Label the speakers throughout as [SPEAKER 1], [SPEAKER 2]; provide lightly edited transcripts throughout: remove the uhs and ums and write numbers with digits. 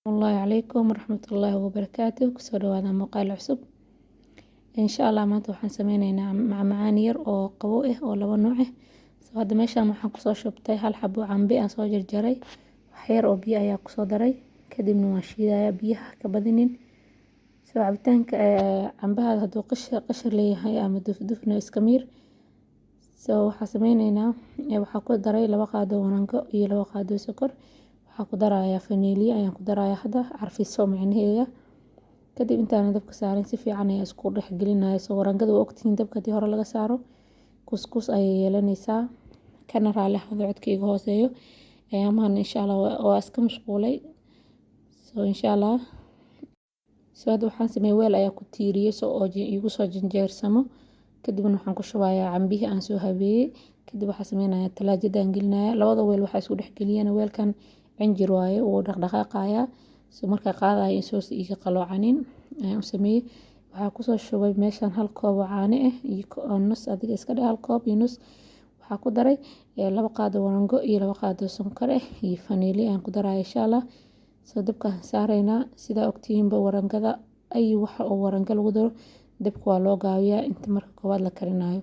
[SPEAKER 1] الله عليكم ورحمة الله وبركاته kusoo dhawaada muuqaal cusub insha Allah maanta waxaan sameynaynaa macmacaan yar oo qabow ah oo laba nooc ah soo hadda meeshaan waxaan kusoo shubtay hal xabo cambe aan soo jarjaray wax yar oo biyo ayaa kusoo daray kadibna waan shiidayaa biyaha ka badinin soo cabitaanka cambaha hadduu qashar leeyahay ama dufdufna iska miir soo waxaan sameynaynaa waxaan ku daray 2 qaado wanaango iyo 2 qaado sokor waxaan ku darayaa vanilya ayaan ku darayaa hadda carfiso macnaheeda kadib intaan dabka saarin si fiican ayaan isku dhex gelinayaa soo waraangada waa ogtihiin dabka hadii hore laga saaro kuskus ayay yeelanaysaa kana raali ahado codkayga hooseeyo ayaamahan insha Allah waa iska mashquulay soo insha Allah soo hadda waxaan sameeyay weel ayaa ku tiiriyay soo oo igu soo janjeersamo kadibna waxaan ku shubayaa cambihii aan soo habeeyay kadib waxaan sameynayaa talaajadaan gelinayaa labada weel waxaa isku dhex geliyana weelkan cinjir waaye oo dhaqdhaqaaqaya soo marka qaadayo in soo iiga qaloocanin ayaan u sameeyay waxaa ku soo shubay meeshan hal koob oo caano ah iyo nus adiga iska dhig hal koob iyo nus waxaa ku daray 2 qaado wanaango iyo 2 qaado sonkor ah iyo vanilya aan ku darayo insha Allah soo dabka saarayna sida ogtihiinba waraangada ay waxa oo waraanga lagu daro dabka waa loo gaabiyaa inta marka koobaad la karinayo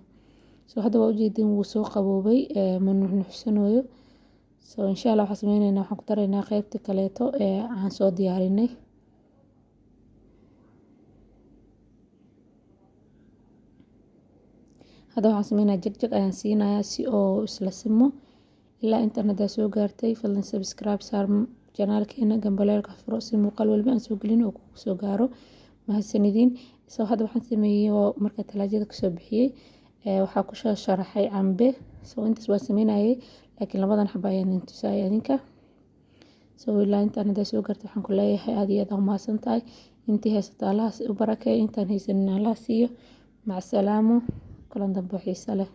[SPEAKER 1] soo hadda waa ujeedin wuu soo qaboobay ma nuuxnuuxsanayo soo insha Allah waxaan sameynaynaa waxaan ku daraynaa qaybta kaleeto aan soo diyaarinay hadda waxaan sameynayaa jagjag ayaan siinayaa si oo isla simo ilaa internet soo gaartay fadlan subscribe saar channelkeena gambaleelka furo si muuqaal walba aan soo gelin oo kugu soo gaaro mahadsanidin soo hadda waxaan sameeyay marka talaajada ka soo bixiyay waxaa ku sharaxay cambe soo intaas waa sameynayay laakiin labadan xabo ayaan intusaayay adinka soo ilaa internet soo gaartay waxaan ku leeyahay aad iyo aad u mahadsantahay intii haysata Allah u barakeeyo intaan haysanin Allah siiyo mac salaamo kulan dambe xiiso leh